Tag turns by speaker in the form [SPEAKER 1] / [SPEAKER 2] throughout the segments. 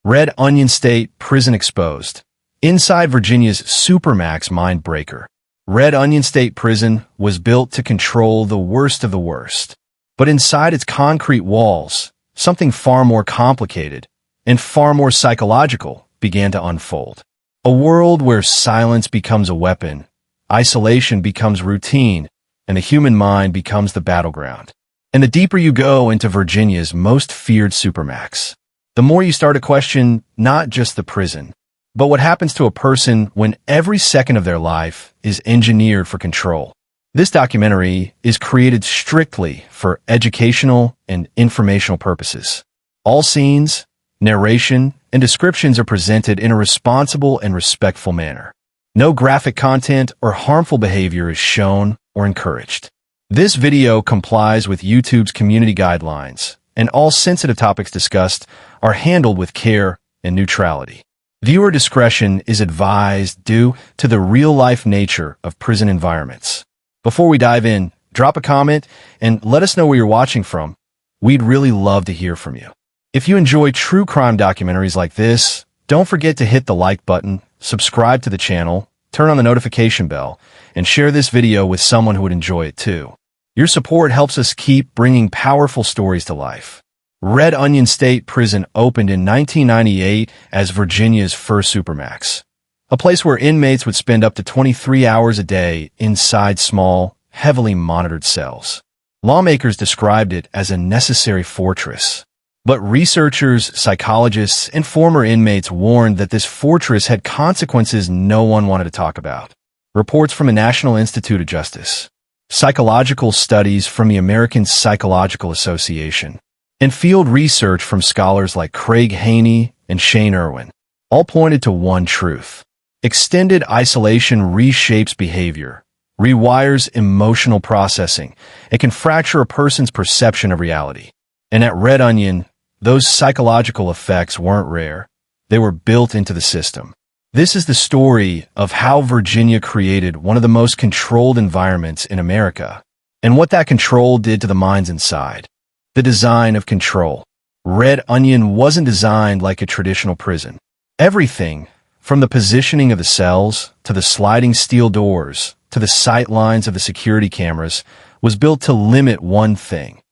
[SPEAKER 1] Red Onion State Prison exposed. Inside Virginia's Supermax mindbreaker. Red Onion State Prison was built to control the worst of the worst. But inside its concrete walls, something far more complicated and far more psychological began to unfold. A world where silence becomes a weapon, isolation becomes routine, and the human mind becomes the battleground. And the deeper you go into Virginia's most feared Supermax, the more you start to question not just the prison, but what happens to a person when every second of their life is engineered for control. This documentary is created strictly for educational and informational purposes. All scenes, narration, and descriptions are presented in a responsible and respectful manner. No graphic content or harmful behavior is shown or encouraged. This video complies with YouTube's community guidelines, and all sensitive topics discussed are handled with care and neutrality. Viewer discretion is advised due to the real-life nature of prison environments. Before we dive in, drop a comment and let us know where you're watching from. We'd really love to hear from you. If you enjoy true crime documentaries like this, don't forget to hit the like button, subscribe to the channel, turn on the notification bell, and share this video with someone who would enjoy it too. Your support helps us keep bringing powerful stories to life. Red Onion State Prison opened in 1998 as Virginia's first Supermax, a place where inmates would spend up to 23 hours a day inside small, heavily monitored cells. Lawmakers described it as a necessary fortress. But researchers, psychologists, and former inmates warned that this fortress had consequences no one wanted to talk about. Reports from the National Institute of Justice, psychological studies from the American Psychological Association, and field research from scholars like Craig Haney and Shane Irwin all pointed to one truth. Extended isolation reshapes behavior, rewires emotional processing, and can fracture a person's perception of reality. And at Red Onion, those psychological effects weren't rare. They were built into the system. This is the story of how Virginia created one of the most controlled environments in America, and what that control did to the minds inside. The design of control. Red Onion wasn't designed like a traditional prison. Everything, from the positioning of the cells, to the sliding steel doors, to the sight lines of the security cameras, was built to limit one thing: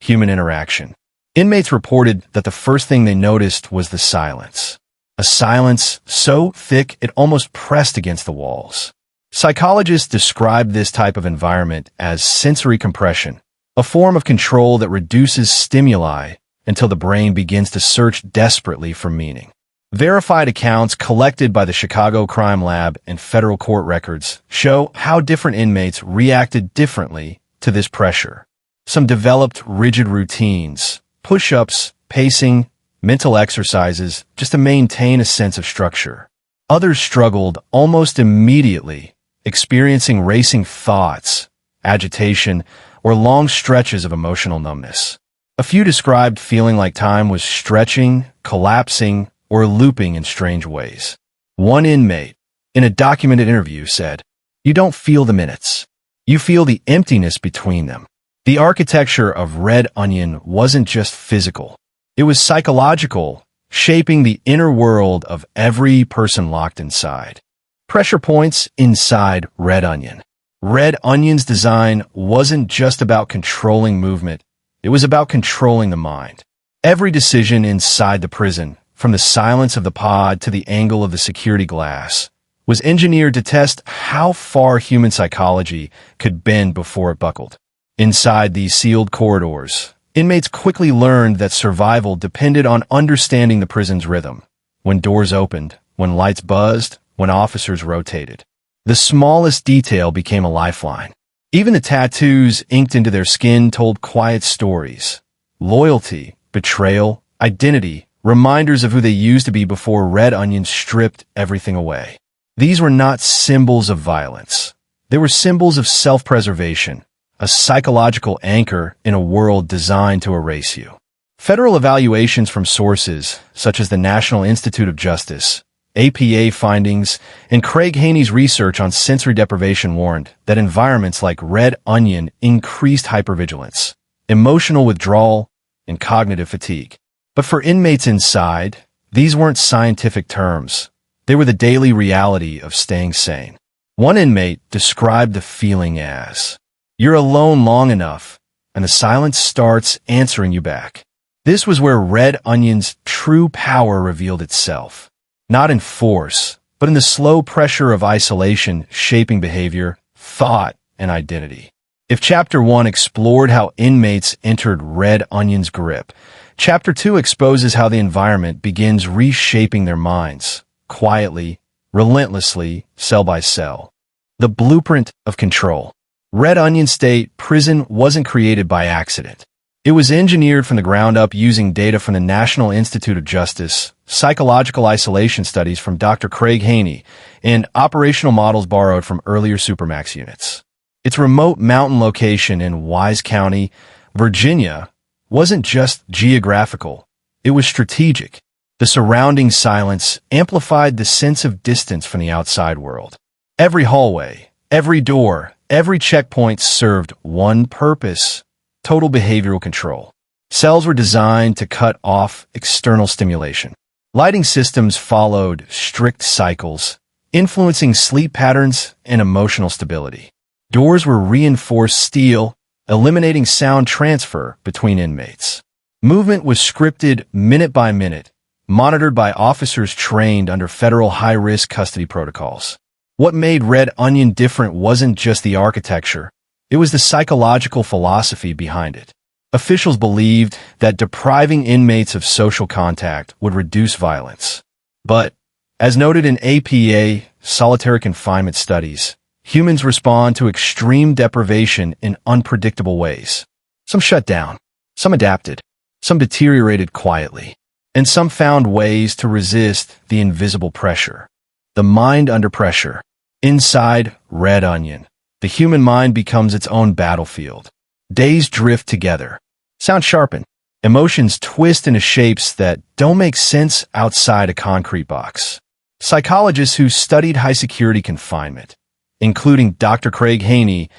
[SPEAKER 1] human interaction. Inmates reported that the first thing they noticed was the silence. A silence so thick it almost pressed against the walls. Psychologists describe this type of environment as sensory compression, a form of control that reduces stimuli until the brain begins to search desperately for meaning. Verified accounts collected by the Chicago Crime Lab and federal court records show how different inmates reacted differently to this pressure. Some developed rigid routines, push-ups, pacing, mental exercises, just to maintain a sense of structure. Others struggled almost immediately, experiencing racing thoughts, agitation, or long stretches of emotional numbness. A few described feeling like time was stretching, collapsing, or looping in strange ways. One inmate, in a documented interview, said, "You don't feel the minutes. You feel the emptiness between them." The architecture of Red Onion wasn't just physical. It was psychological, shaping the inner world of every person locked inside. Pressure points inside Red Onion. Red Onion's design wasn't just about controlling movement. It was about controlling the mind. Every decision inside the prison, from the silence of the pod to the angle of the security glass, was engineered to test how far human psychology could bend before it buckled. Inside these sealed corridors, inmates quickly learned that survival depended on understanding the prison's rhythm. When doors opened, when lights buzzed, when officers rotated. The smallest detail became a lifeline. Even the tattoos inked into their skin told quiet stories. Loyalty, betrayal, identity, reminders of who they used to be before Red Onion stripped everything away. These were not symbols of violence. They were symbols of self-preservation, a psychological anchor in a world designed to erase you. Federal evaluations from sources such as the National Institute of Justice, APA findings, and Craig Haney's research on sensory deprivation warned that environments like Red Onion increased hypervigilance, emotional withdrawal, and cognitive fatigue. But for inmates inside, These weren't scientific terms. They were the daily reality of staying sane. One inmate described the feeling as, "You're alone long enough, and the silence starts answering you back." This was where Red Onion's true power revealed itself. Not in force, but in the slow pressure of isolation shaping behavior, thought, and identity. If Chapter 1 explored how inmates entered Red Onion's grip, Chapter 2 exposes how the environment begins reshaping their minds, quietly, relentlessly, cell by cell. The blueprint of control. Red Onion State Prison wasn't created by accident. It was engineered from the ground up using data from the National Institute of Justice, psychological isolation studies from Dr. Craig Haney, and operational models borrowed from earlier Supermax units. Its remote mountain location in Wise County, Virginia, wasn't just geographical, it was strategic. The surrounding silence amplified the sense of distance from the outside world. Every hallway, every door, every checkpoint served one purpose: total behavioral control. Cells were designed to cut off external stimulation. Lighting systems followed strict cycles, influencing sleep patterns and emotional stability. Doors were reinforced steel, eliminating sound transfer between inmates. Movement was scripted minute by minute, monitored by officers trained under federal high-risk custody protocols. What made Red Onion different wasn't just the architecture, it was the psychological philosophy behind it. Officials believed that depriving inmates of social contact would reduce violence. But, as noted in APA solitary confinement studies, humans respond to extreme deprivation in unpredictable ways. Some shut down, some adapted, some deteriorated quietly, and some found ways to resist the invisible pressure. The mind under pressure. Inside Red Onion, the human mind becomes its own battlefield. Days drift together. Sounds sharpen. Emotions twist into shapes that don't make sense outside a concrete box. Psychologists who studied high-security confinement, including Dr. Craig Haney,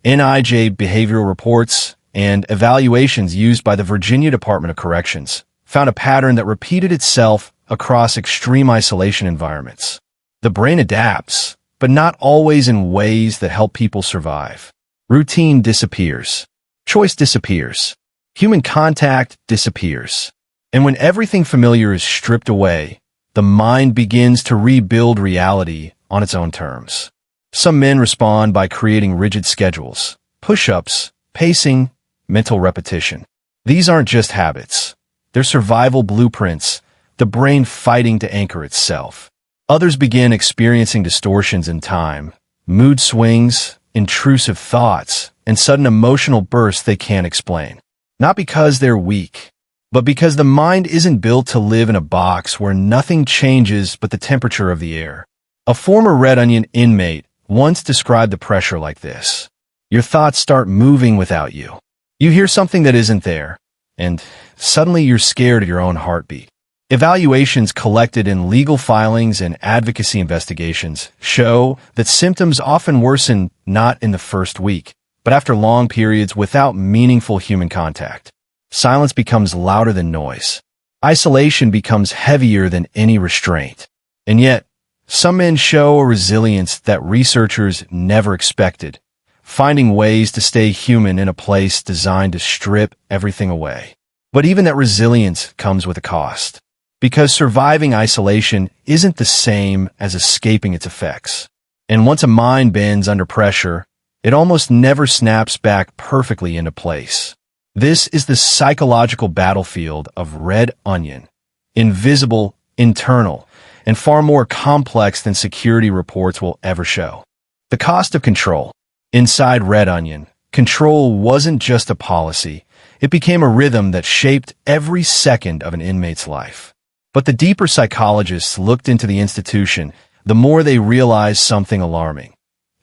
[SPEAKER 1] NIJ behavioral reports, and evaluations used by the Virginia Department of Corrections, found a pattern that repeated itself across extreme isolation environments. The brain adapts, but not always in ways that help people survive. Routine disappears. Choice disappears. Human contact disappears. And when everything familiar is stripped away, the mind begins to rebuild reality on its own terms. Some men respond by creating rigid schedules, push-ups, pacing, mental repetition. These aren't just habits. They're survival blueprints, the brain fighting to anchor itself. Others begin experiencing distortions in time, mood swings, intrusive thoughts, and sudden emotional bursts they can't explain. Not because they're weak, but because the mind isn't built to live in a box where nothing changes but the temperature of the air. A former Red Onion inmate once described the pressure like this: your thoughts start moving without you. You hear something that isn't there, and suddenly you're scared of your own heartbeat. Evaluations collected in legal filings and advocacy investigations show that symptoms often worsen not in the first week, but after long periods without meaningful human contact. Silence becomes louder than noise. Isolation becomes heavier than any restraint. And yet, some men show a resilience that researchers never expected, finding ways to stay human in a place designed to strip everything away. But even that resilience comes with a cost, because surviving isolation isn't the same as escaping its effects. And once a mind bends under pressure, it almost never snaps back perfectly into place. This is the psychological battlefield of Red Onion. Invisible, internal, and far more complex than security reports will ever show. The cost of control. Inside Red Onion, control wasn't just a policy. It became a rhythm that shaped every second of an inmate's life. But the deeper psychologists looked into the institution, the more they realized something alarming.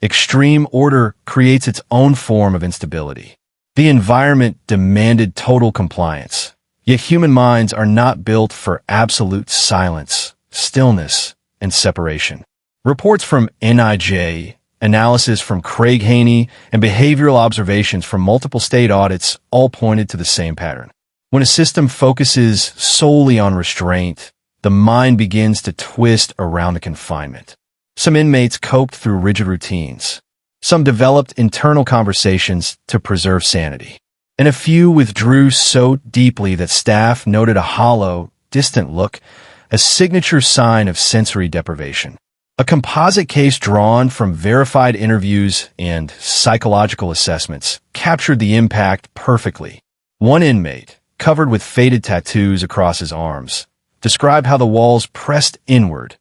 [SPEAKER 1] Extreme order creates its own form of instability. The environment demanded total compliance, yet human minds are not built for absolute silence, stillness, and separation. Reports from NIJ, analysis from Craig Haney, and behavioral observations from multiple state audits all pointed to the same pattern. When a system focuses solely on restraint, the mind begins to twist around the confinement. Some inmates coped through rigid routines. Some developed internal conversations to preserve sanity. And a few withdrew so deeply that staff noted a hollow, distant look, a signature sign of sensory deprivation. A composite case drawn from verified interviews and psychological assessments captured the impact perfectly. One inmate, covered with faded tattoos across his arms, described how the walls pressed inward,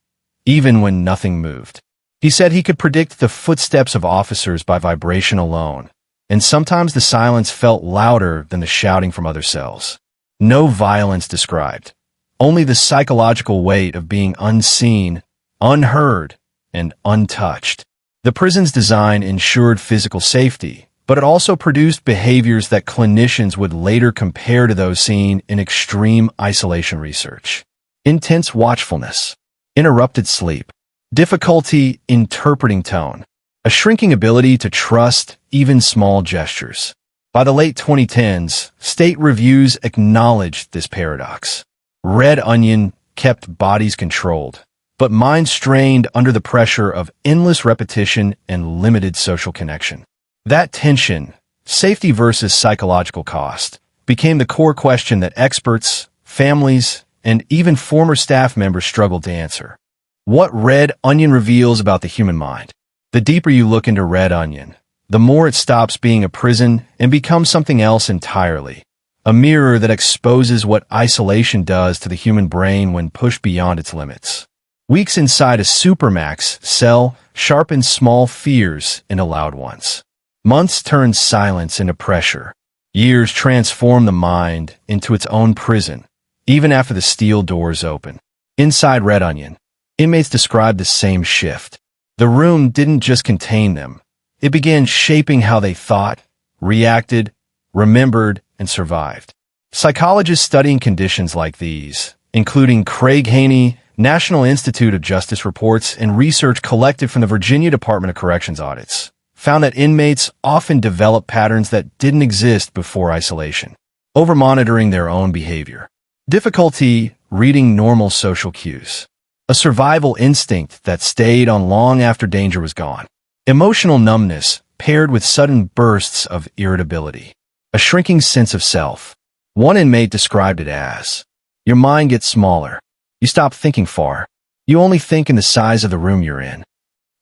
[SPEAKER 1] even when nothing moved. He said he could predict the footsteps of officers by vibration alone, and sometimes the silence felt louder than the shouting from other cells. No violence described, only the psychological weight of being unseen, unheard, and untouched. The prison's design ensured physical safety, but it also produced behaviors that clinicians would later compare to those seen in extreme isolation research. Intense watchfulness, interrupted sleep, difficulty interpreting tone, a shrinking ability to trust even small gestures. By the late 2010s, state reviews acknowledged this paradox. Red Onion kept bodies controlled, but minds strained under the pressure of endless repetition and limited social connection. That tension, safety versus psychological cost, became the core question that experts, families, and even former staff members struggled to answer. What Red Onion reveals about the human mind. The deeper you look into Red Onion, the more it stops being a prison and becomes something else entirely. A mirror that exposes what isolation does to the human brain when pushed beyond its limits. Weeks inside a Supermax cell sharpen small fears into loud ones. Months turn silence into pressure. Years transform the mind into its own prison, even after the steel doors open. Inside Red Onion, inmates describe the same shift. The room didn't just contain them. It began shaping how they thought, reacted, remembered, and survived. Psychologists studying conditions like these, including Craig Haney, National Institute of Justice reports, and research collected from the Virginia Department of Corrections audits, found that inmates often develop patterns that didn't exist before isolation. Over-monitoring their own behavior. Difficulty reading normal social cues. A survival instinct that stayed on long after danger was gone. Emotional numbness paired with sudden bursts of irritability. A shrinking sense of self. One inmate described it as, your mind gets smaller. You stop thinking far. You only think in the size of the room you're in.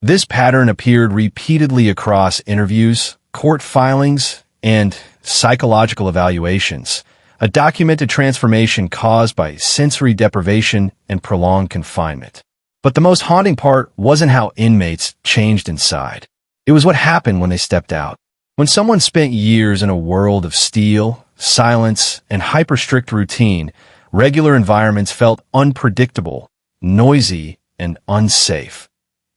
[SPEAKER 1] This pattern appeared repeatedly across interviews, court filings, and psychological evaluations, a documented transformation caused by sensory deprivation and prolonged confinement. But the most haunting part wasn't how inmates changed inside. It was what happened when they stepped out. When someone spent years in a world of steel, silence, and hyper-strict routine, regular environments felt unpredictable, noisy, and unsafe,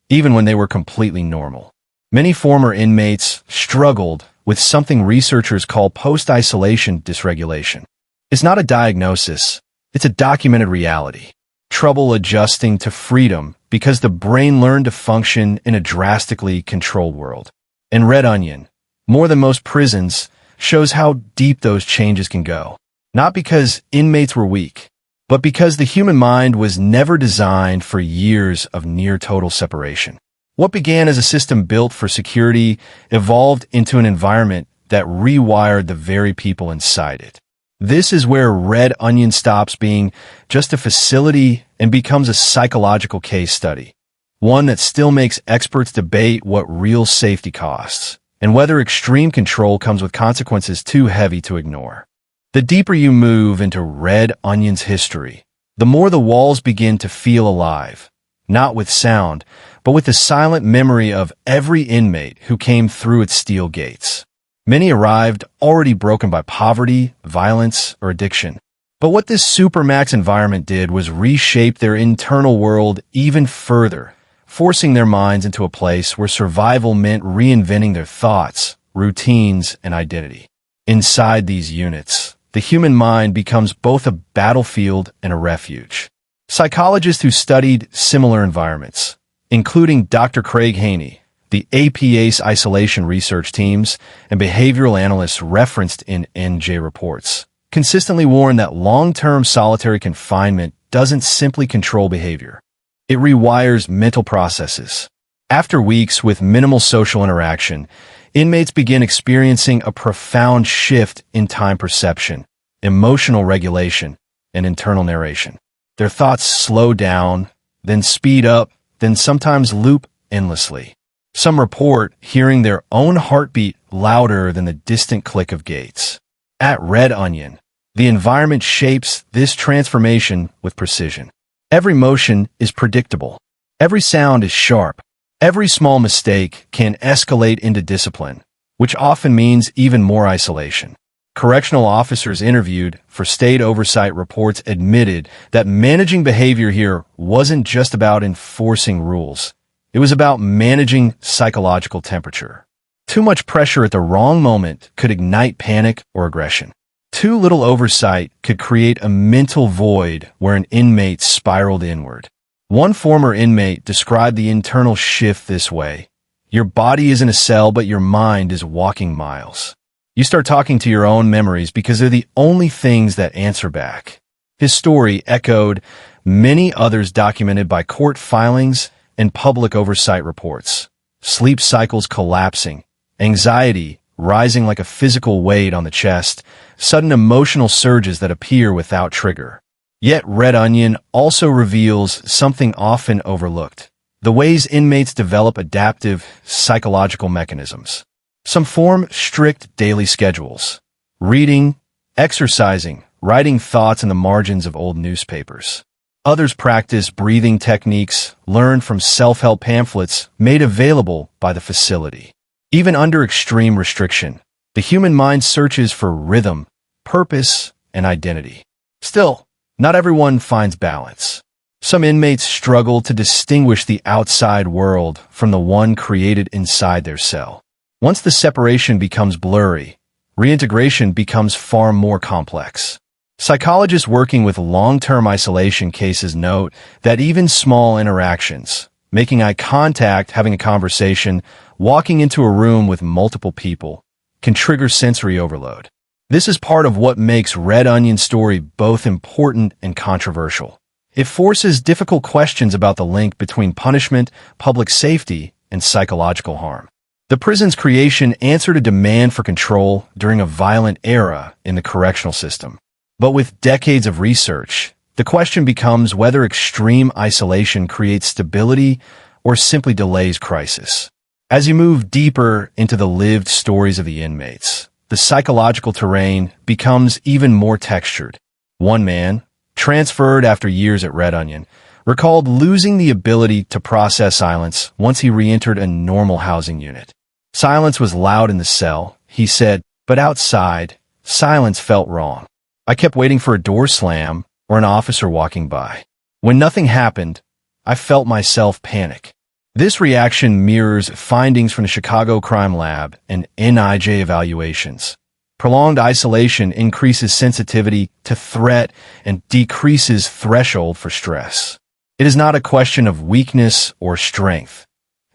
[SPEAKER 1] even when they were completely normal. Many former inmates struggled with something researchers call post-isolation dysregulation. It's not a diagnosis, it's a documented reality. Trouble adjusting to freedom because the brain learned to function in a drastically controlled world. And Red Onion, more than most prisons, shows how deep those changes can go. Not because inmates were weak, but because the human mind was never designed for years of near-total separation. What began as a system built for security evolved into an environment that rewired the very people inside it. This is where Red Onion stops being just a facility and becomes a psychological case study, one that still makes experts debate what real safety costs and whether extreme control comes with consequences too heavy to ignore. The deeper you move into Red Onion's history, the more the walls begin to feel alive, not with sound, but with the silent memory of every inmate who came through its steel gates. Many arrived already broken by poverty, violence, or addiction. But what this Supermax environment did was reshape their internal world even further, forcing their minds into a place where survival meant reinventing their thoughts, routines, and identity. Inside these units, the human mind becomes both a battlefield and a refuge. Psychologists who studied similar environments, including Dr. Craig Haney, the APACE isolation research teams, and behavioral analysts referenced in NJ reports, consistently warn that long-term solitary confinement doesn't simply control behavior. It rewires mental processes. After weeks with minimal social interaction, inmates begin experiencing a profound shift in time perception, emotional regulation, and internal narration. Their thoughts slow down, then speed up, then sometimes loop endlessly. Some report hearing their own heartbeat louder than the distant click of gates. At Red Onion, the environment shapes this transformation with precision. Every motion is predictable. Every sound is sharp. Every small mistake can escalate into discipline, which often means even more isolation. Correctional officers interviewed for state oversight reports admitted that managing behavior here wasn't just about enforcing rules. It was about managing psychological temperature. Too much pressure at the wrong moment could ignite panic or aggression. Too little oversight could create a mental void where an inmate spiraled inward. One former inmate described the internal shift this way. Your body is in a cell, but your mind is walking miles. You start talking to your own memories because they're the only things that answer back. His story echoed many others documented by court filings and public oversight reports. Sleep cycles collapsing, anxiety rising like a physical weight on the chest, sudden emotional surges that appear without trigger. Yet Red Onion also reveals something often overlooked: the ways inmates develop adaptive psychological mechanisms. Some form strict daily schedules, reading, exercising, writing thoughts in the margins of old newspapers. Others practice breathing techniques learned from self-help pamphlets made available by the facility. Even under extreme restriction, the human mind searches for rhythm, purpose, and identity. Still, not everyone finds balance. Some inmates struggle to distinguish the outside world from the one created inside their cell. Once the separation becomes blurry, reintegration becomes far more complex. Psychologists working with long-term isolation cases note that even small interactions, making eye contact, having a conversation, walking into a room with multiple people, can trigger sensory overload. This is part of what makes Red Onion's story both important and controversial. It forces difficult questions about the link between punishment, public safety, and psychological harm. The prison's creation answered a demand for control during a violent era in the correctional system. But with decades of research, the question becomes whether extreme isolation creates stability or simply delays crisis. As you move deeper into the lived stories of the inmates, the psychological terrain becomes even more textured. One man, transferred after years at Red Onion, recalled losing the ability to process silence once he re-entered a normal housing unit. Silence was loud in the cell, he said, but outside, silence felt wrong. I kept waiting for a door slam or an officer walking by. When nothing happened, I felt myself panic. This reaction mirrors findings from the Chicago Crime Lab and NIJ evaluations. Prolonged isolation increases sensitivity to threat and decreases threshold for stress. It is not a question of weakness or strength.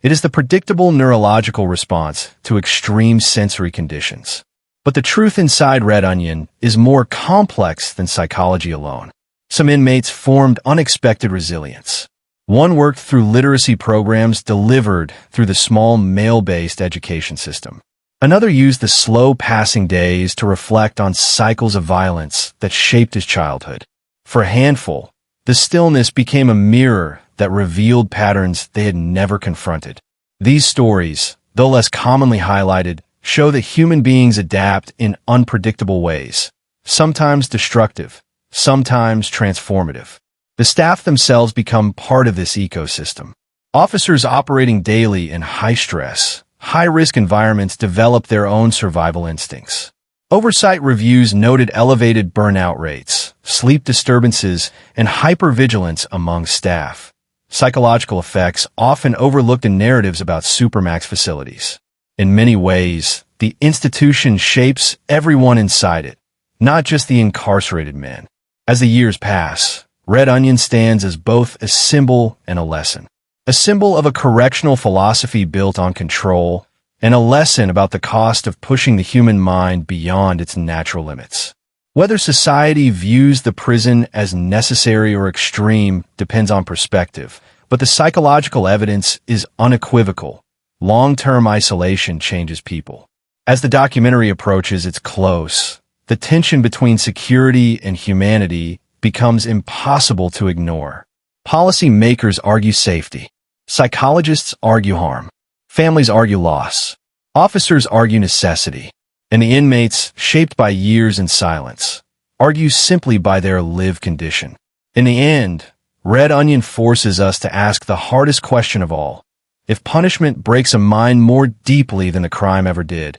[SPEAKER 1] It is the predictable neurological response to extreme sensory conditions. But the truth inside Red Onion is more complex than psychology alone. Some inmates formed unexpected resilience. One worked through literacy programs delivered through the small male-based education system. Another used the slow passing days to reflect on cycles of violence that shaped his childhood. For a handful, the stillness became a mirror that revealed patterns they had never confronted. These stories, though less commonly highlighted, show that human beings adapt in unpredictable ways, sometimes destructive, sometimes transformative. The staff themselves become part of this ecosystem. Officers operating daily in high-stress, high-risk environments develop their own survival instincts. Oversight reviews noted elevated burnout rates, sleep disturbances, and hypervigilance among staff. Psychological effects often overlooked in narratives about Supermax facilities. In many ways, the institution shapes everyone inside it, not just the incarcerated men. As the years pass, Red Onion stands as both a symbol and a lesson. A symbol of a correctional philosophy built on control, and a lesson about the cost of pushing the human mind beyond its natural limits. Whether society views the prison as necessary or extreme depends on perspective, but the psychological evidence is unequivocal. Long-term isolation changes people. As the documentary approaches its close, the tension between security and humanity becomes impossible to ignore. Policymakers argue safety. Psychologists argue harm. Families argue loss. Officers argue necessity. And the inmates, shaped by years in silence, argue simply by their lived condition. In the end, Red Onion forces us to ask the hardest question of all. If punishment breaks a mind more deeply than the crime ever did,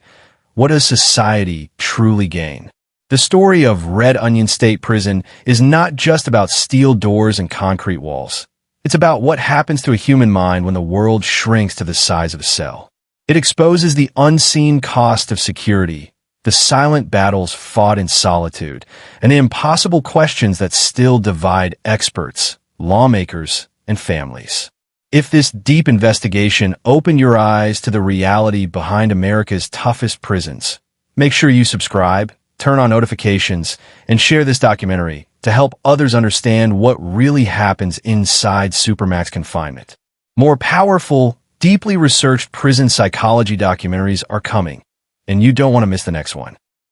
[SPEAKER 1] what does society truly gain? The story of Red Onion State Prison is not just about steel doors and concrete walls. It's about what happens to a human mind when the world shrinks to the size of a cell. It exposes the unseen cost of security, the silent battles fought in solitude, and the impossible questions that still divide experts, lawmakers, and families. If this deep investigation opened your eyes to the reality behind America's toughest prisons, make sure you subscribe, turn on notifications, and share this documentary to help others understand what really happens inside Supermax confinement. More powerful, deeply researched prison psychology documentaries are coming, and you don't want to miss the next one.